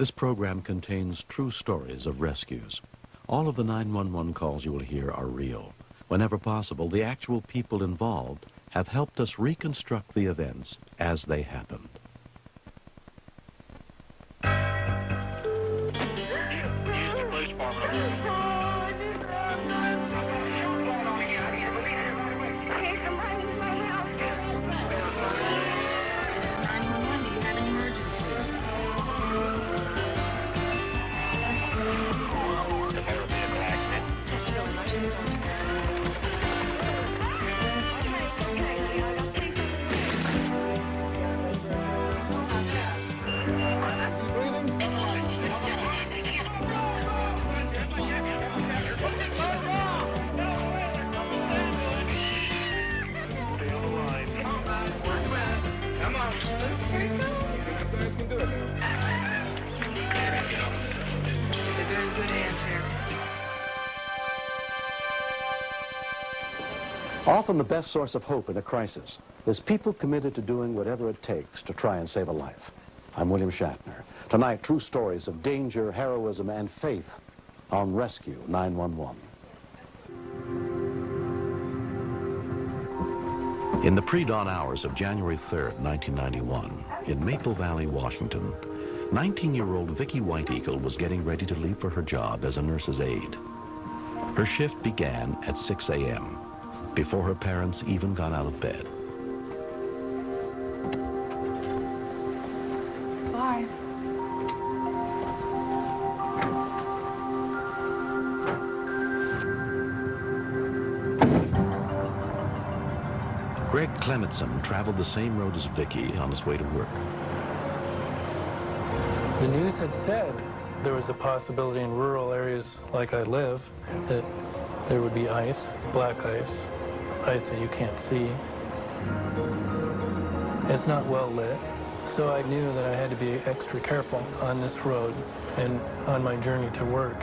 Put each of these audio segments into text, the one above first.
This program contains true stories of rescues. All of the 911 calls you will hear are real. Whenever possible, the actual people involved have helped us reconstruct the events as they happened. Often the best source of hope in a crisis is people committed to doing whatever it takes to try and save a life. I'm William Shatner. Tonight, true stories of danger, heroism, and faith on Rescue 911. In the pre-dawn hours of January 3rd, 1991, in Maple Valley, Washington, 19-year-old Vicki White Eagle was getting ready to leave for her job as a nurse's aide. Her shift began at 6 a.m., before her parents even got out of bed. Bye. Greg Clementson traveled the same road as Vicki on his way to work. The news had said there was a possibility in rural areas like I live that there would be ice, black ice that you can't see. It's not well lit, so I knew that I had to be extra careful on this road and on my journey to work.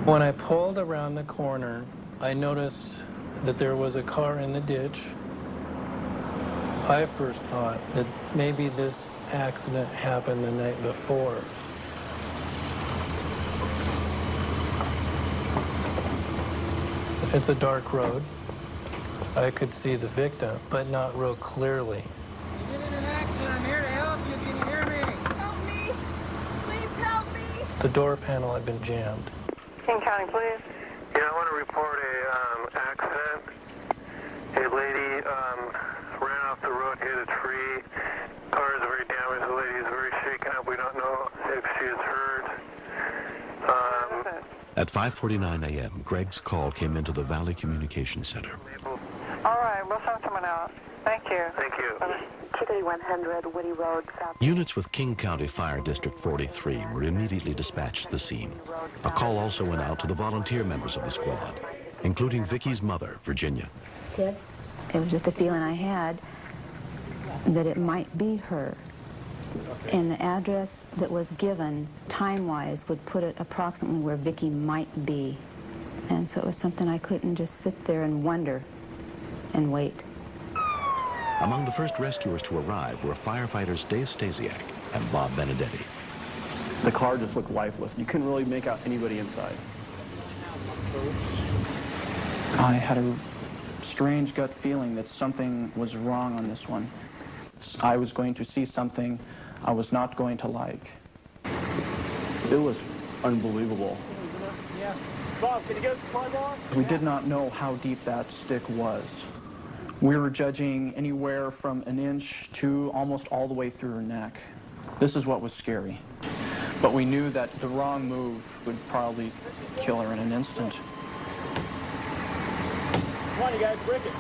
When I pulled around the corner, I noticed that there was a car in the ditch. I first thought that maybe this accident happened the night before. It's a dark road. I could see the victim, but not real clearly. You get in an accident, I'm here to help you. Can you hear me? Help me! Please help me! The door panel had been jammed. King County, please. Yeah, I want to report a accident. A lady ran off the road, hit a tree. Car is very damaged. The lady is very shaken up. We don't know if she is hurt. At 5:49 a.m., Greg's call came into the Valley Communications Center. All right, we'll send someone out. Thank you. Thank you. 2100 Woody Road, South. Units with King County Fire District 43 were immediately dispatched to the scene. A call also went out to the volunteer members of the squad, including Vicki's mother, Virginia. It was just a feeling I had that it might be her. And the address that was given, time-wise, would put it approximately where Vicki might be. And so it was something I couldn't just sit there and wonder and wait. Among the first rescuers to arrive were firefighters Dave Stasiak and Bob Benedetti. The car just looked lifeless. You couldn't really make out anybody inside. I had a strange gut feeling that something was wrong on this one. I was going to see something I was not going to like. It was unbelievable. Yes. Bob, can you get a supply box? We did not know how deep that stick was. We were judging anywhere from an inch to almost all the way through her neck. This is what was scary. But we knew that the wrong move would probably kill her in an instant. Come on, you guys, break it.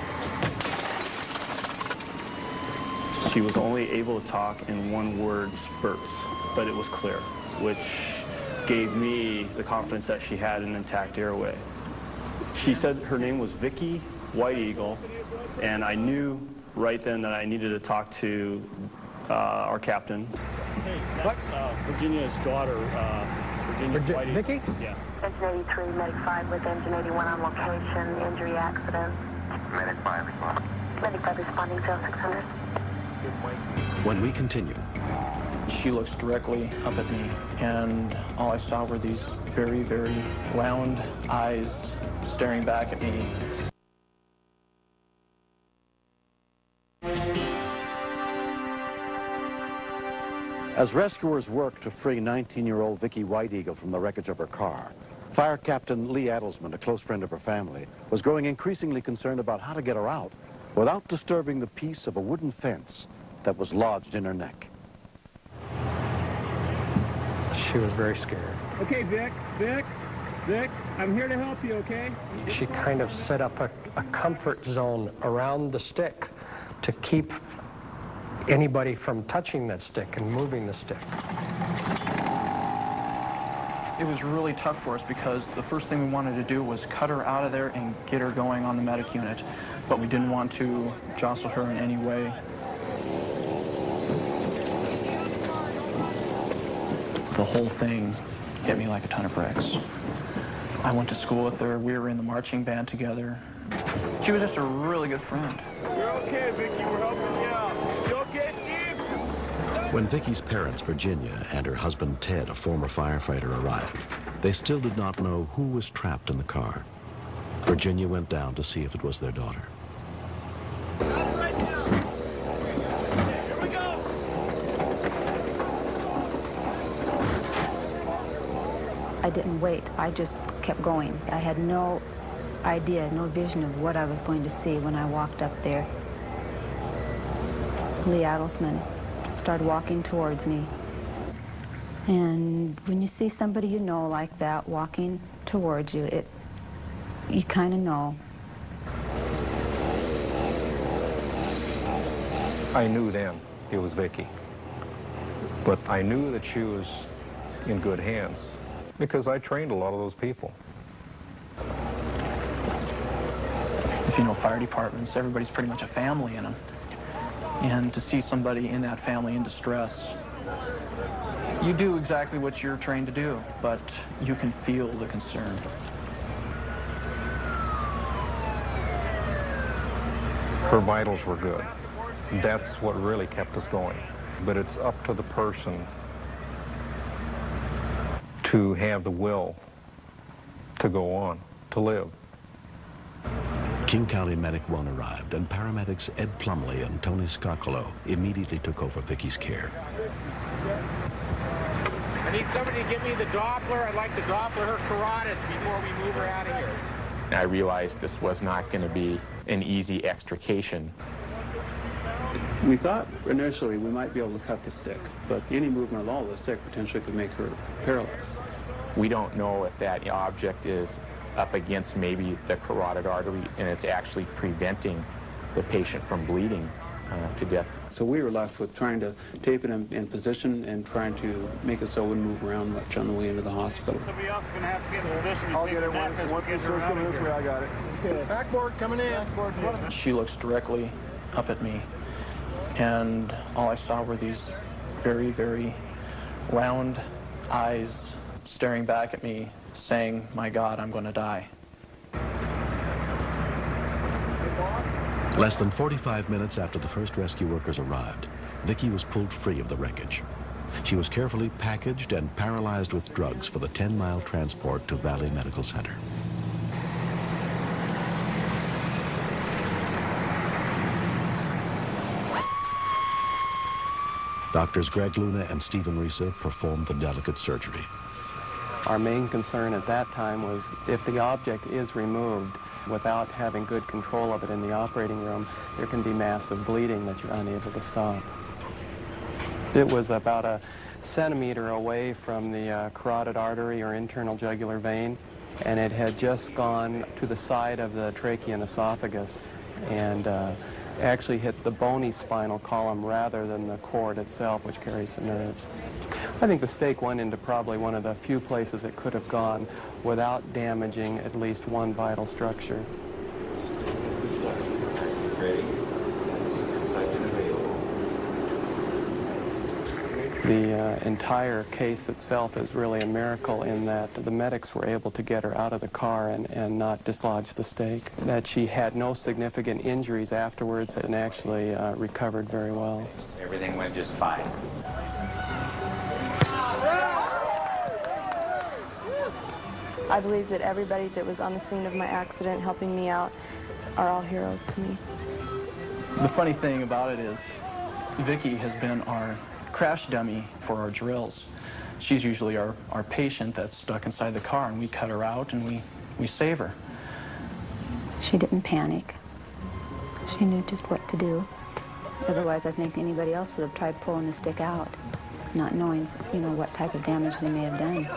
She was only able to talk in one-word spurts, but it was clear, which gave me the confidence that she had an intact airway. She said her name was Vicky White Eagle, and I knew right then that I needed to talk to our captain. Hey, that's Virginia's daughter, Virginia White Eagle. Vicky? Yeah. Engine 83, Medic 5 with Engine 81 on location, injury accident. Medic 5 responding. Medic 5 responding, 0600. When we continue, She looks directly up at me, and all I saw were these very, very round eyes staring back at me. as rescuers worked to free 19-year-old Vicky White Eagle from the wreckage of her car, Fire Captain Lee Adelsman, a close friend of her family, was growing increasingly concerned about how to get her out without disturbing the peace of a wooden fence that was lodged in her neck. She was very scared. Okay, Vic, I'm here to help you, okay? She kind of set up a comfort zone around the stick to keep anybody from touching that stick and moving the stick. It was really tough for us because the first thing we wanted to do was cut her out of there and get her going on the medic unit, but we didn't want to jostle her in any way. The whole thing hit me like a ton of bricks. I went to school with her. We were in the marching band together. She was just a really good friend. You're okay, Vicky. We're helping you out. You okay, Steve? When Vicky's parents, Virginia, and her husband, Ted, a former firefighter, arrived, they still did not know who was trapped in the car. Virginia went down to see if it was their daughter. Right now. Here we go. I didn't wait. I just kept going. I had no idea, no vision of what I was going to see when I walked up there. Lee Adelsman started walking towards me. And when you see somebody you know like that walking towards you, you kind of know. I knew then it was Vicky, but I knew that she was in good hands because I trained a lot of those people. If you know fire departments, everybody's pretty much a family in them. And to see somebody in that family in distress, you do exactly what you're trained to do, but you can feel the concern. Her vitals were good. That's what really kept us going. But it's up to the person to have the will to go on, to live. King County Medic 1 arrived, and paramedics Ed Plumley and Tony Scoccolo immediately took over Vicky's care. I need somebody to get me the Doppler. I'd like to Doppler her carotids before we move her out of here. I realized this was not going to be an easy extrication. We thought initially we might be able to cut the stick, but any movement at all of the stick potentially could make her paralyzed. We don't know if that object is up against maybe the carotid artery and it's actually preventing the patient from bleeding to death. So we were left with trying to tape it in position and trying to make it so it wouldn't move around much on the way into the hospital. Somebody else is going to have to get in position. I'll get it once this goes this way, I got it. Okay. Backboard coming in. She looks directly up at me, and all I saw were these very, very round eyes staring back at me, saying, "My God, I'm going to die." Less than 45 minutes after the first rescue workers arrived, Vicky was pulled free of the wreckage. She was carefully packaged and paralyzed with drugs for the 10-mile transport to Valley Medical Center. Doctors Greg Luna and Stephen Risa performed the delicate surgery. Our main concern at that time was if the object is removed without having good control of it in the operating room, there can be massive bleeding that you're unable to stop. It was about a centimeter away from the carotid artery or internal jugular vein, and it had just gone to the side of the trachea and esophagus and actually hit the bony spinal column rather than the cord itself, which carries the nerves. I think the stake went into probably one of the few places it could have gone without damaging at least one vital structure. The entire case itself is really a miracle in that the medics were able to get her out of the car and not dislodge the stake, that she had no significant injuries afterwards and actually recovered very well. Everything went just fine. I believe that everybody that was on the scene of my accident helping me out are all heroes to me. The funny thing about it is Vicki has been our crash dummy for our drills. She's usually our patient that's stuck inside the car, and we cut her out and we save her. She didn't panic. She knew just what to do. Otherwise, I think anybody else would have tried pulling the stick out, not knowing, you know, what type of damage they may have done.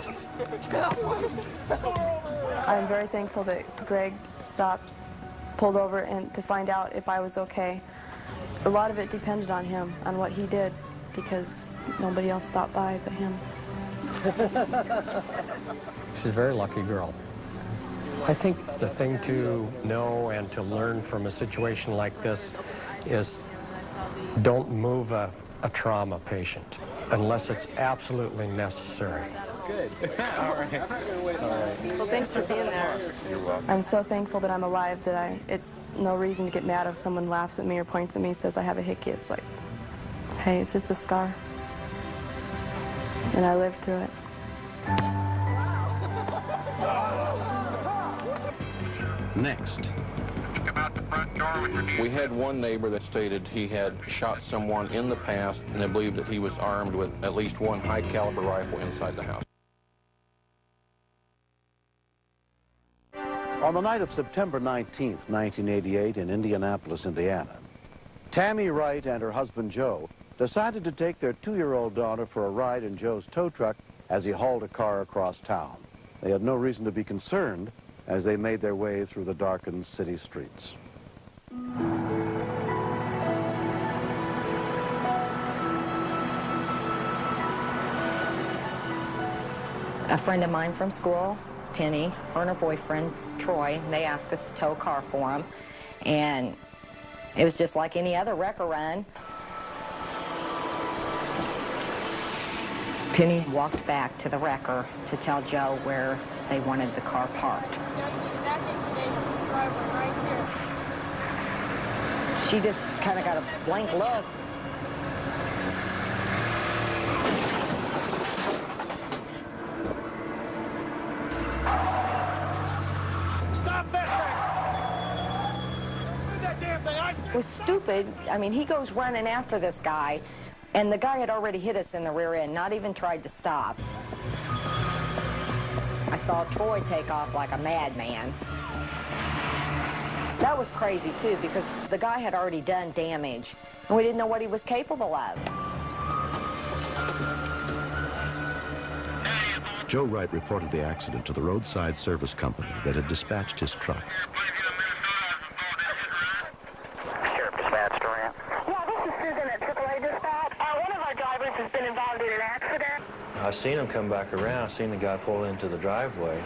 I'm very thankful that Greg stopped, pulled over, and to find out if I was okay. A lot of it depended on him, on what he did, because nobody else stopped by but him. She's a very lucky girl. I think the thing to know and to learn from a situation like this is don't move a trauma patient unless it's absolutely necessary. Good. All right. All right. Well, thanks for being there. You're welcome. I'm so thankful that I'm alive that it's no reason to get mad if someone laughs at me or points at me and says I have a hickey. It's like, hey, it's just a scar. And I lived through it. Next. We had one neighbor that stated he had shot someone in the past, and they believed that he was armed with at least one high-caliber rifle inside the house. On the night of September 19th, 1988, in Indianapolis, Indiana, Tammy Wright and her husband Joe decided to take their 2-year-old daughter for a ride in Joe's tow truck as he hauled a car across town. They had no reason to be concerned as they made their way through the darkened city streets. A friend of mine from school, Penny, her and her boyfriend, Troy, they asked us to tow a car for them. And it was just like any other wrecker run. Penny walked back to the wrecker to tell Joe where they wanted the car parked. She just kind of got a blank look. Stop that thing! Do that damn thing! It was stupid. I mean, he goes running after this guy, and the guy had already hit us in the rear end, not even tried to stop. I saw Troy take off like a madman. That was crazy, too, because the guy had already done damage, and we didn't know what he was capable of. Joe Wright reported the accident to the roadside service company that had dispatched his truck. Sheriff dispatch, Durant. Yeah, this is Susan at AAA dispatch. One of our drivers has been involved in an accident. I seen him come back around. I seen the guy pull into the driveway.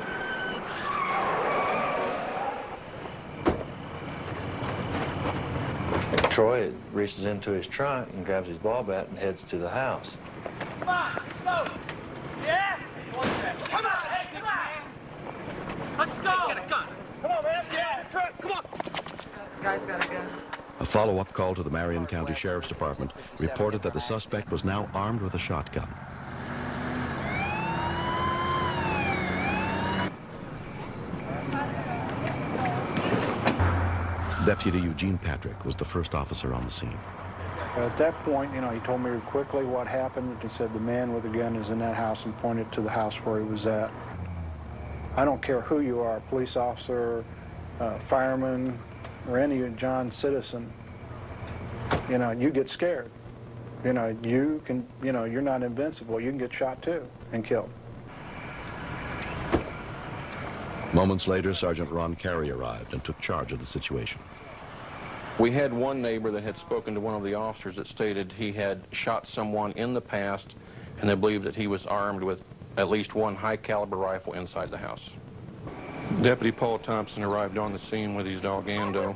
Troy reaches into his trunk and grabs his ball bat and heads to the house. Come on, go! Yeah? Come on, hey, come on! Let's go! Get a gun! Come on, man, let's get out of the truck, come on! Guy's got a gun. A follow-up call to the Marion County Sheriff's Department reported that the suspect was now armed with a shotgun. Deputy Eugene Patrick was the first officer on the scene. At that point, you know, he told me quickly what happened. He said the man with the gun is in that house and pointed to the house where he was at. I don't care who you are, police officer, fireman, or any John citizen, you know, you get scared. You know, you can, you know, you're not invincible. You can get shot too and killed. Moments later, Sergeant Ron Carey arrived and took charge of the situation. We had one neighbor that had spoken to one of the officers that stated he had shot someone in the past, and they believed that he was armed with at least one high-caliber rifle inside the house. Deputy Paul Thompson arrived on the scene with his dog Ando.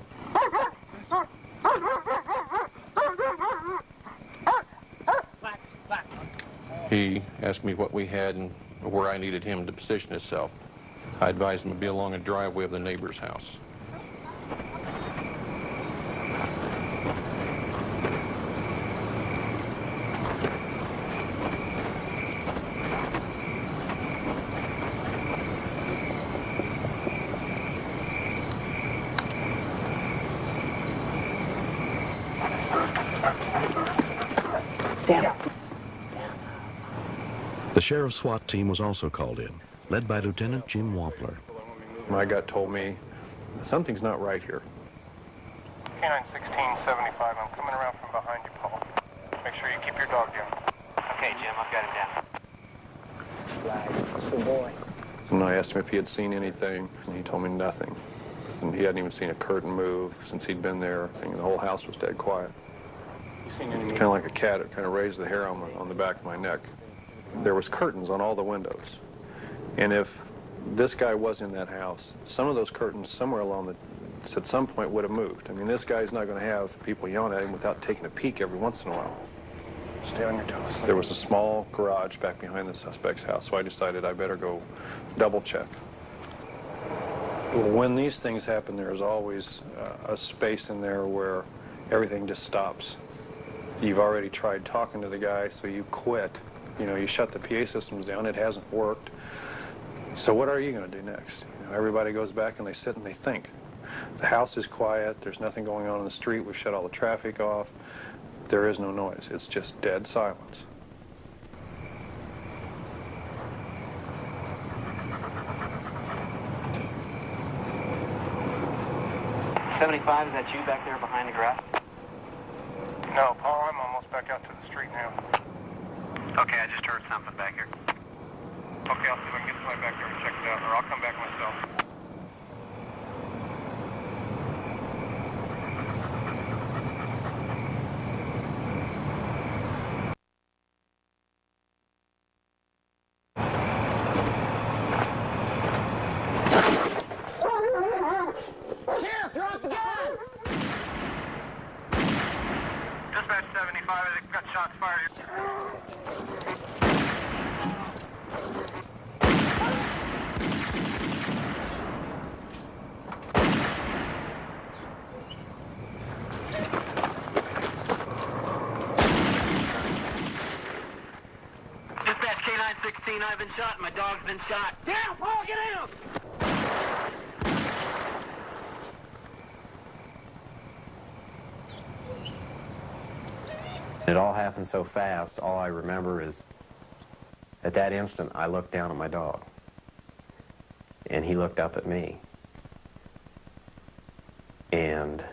He asked me what we had and where I needed him to position himself. I advised him to be along a driveway of the neighbor's house. Damn it. The sheriff's SWAT team was also called in, led by Lieutenant Jim Wampler. My gut told me something's not right here. Canine 1675, I'm coming around from behind you, Paul. Make sure you keep your dog down. Okay, Jim, I've got him down. Flag. Good boy. And I asked him if he had seen anything, and he told me nothing. And he hadn't even seen a curtain move since he'd been there. The whole house was dead quiet. Kind of like a cat, it kind of raised the hair on the back of my neck. There was curtains on all the windows. And if this guy was in that house, some of those curtains somewhere along the, at some point would have moved. I mean, this guy's not going to have people yelling at him without taking a peek every once in a while. Stay on your toes. There was a small garage back behind the suspect's house, so I decided I better go double check. When these things happen, there's always a space in there where everything just stops. You've already tried talking to the guy, so you quit. You know, you shut the PA systems down, it hasn't worked. So what are you going to do next? You know, everybody goes back and they sit and they think. The house is quiet, there's nothing going on in the street, we've shut all the traffic off. There is no noise, it's just dead silence. $75, is that you back there behind the grass? No, Paul, I'm almost back out to the street now. Okay, I just heard something back here. Okay, I'll see if I can get somebody back there and check it out, or I'll come back myself. Sheriff, drop the gun! Dispatch 75, I think got shots fired. Dispatch K9 16, I've been shot. My dog's been shot. Down, Paul, get down! It all happened so fast, all I remember is at that instant I looked down at my dog and he looked up at me. And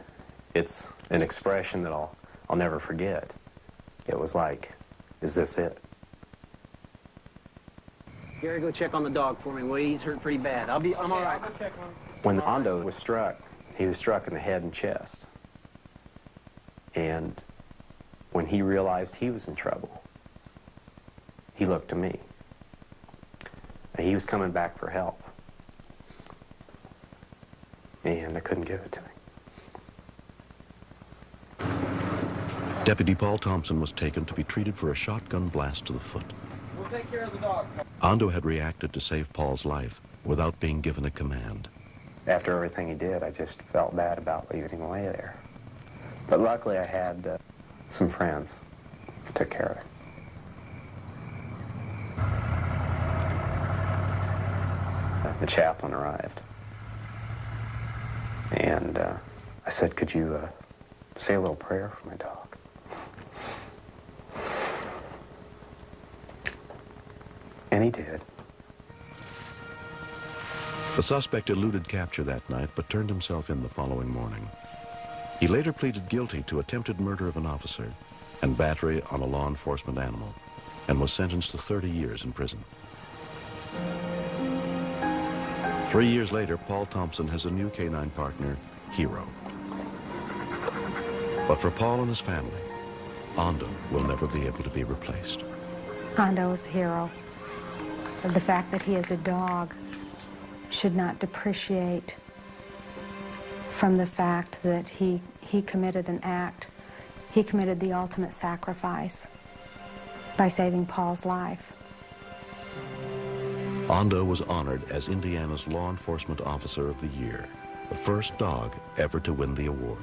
it's an expression that I'll never forget. It was like, is this it? Gary, go check on the dog for me. Well, he's hurt pretty bad. I'm all right. When Ando was struck, he was struck in the head and chest. And when he realized he was in trouble, he looked to me. He was coming back for help. And I couldn't give it to him. Deputy Paul Thompson was taken to be treated for a shotgun blast to the foot. We'll take care of the dog. Ando had reacted to save Paul's life without being given a command. After everything he did, I just felt bad about leaving him away there. But luckily I had some friends who took care of it. The chaplain arrived. And I said, could you say a little prayer for my dog? And he did. The suspect eluded capture that night, but turned himself in the following morning. He later pleaded guilty to attempted murder of an officer and battery on a law enforcement animal, and was sentenced to 30 years in prison. 3 years later, Paul Thompson has a new canine partner, Hero. But for Paul and his family, Ando will never be able to be replaced. Ando is Hero. The fact that he is a dog should not depreciate from the fact that he committed an act. He committed the ultimate sacrifice by saving Paul's life. Ando was honored as Indiana's Law Enforcement Officer of the Year, the first dog ever to win the award.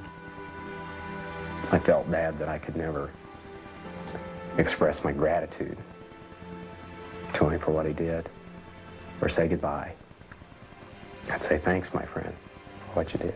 I felt bad that I could never express my gratitude to him for what he did, or say goodbye. I'd say thanks, my friend, for what you did.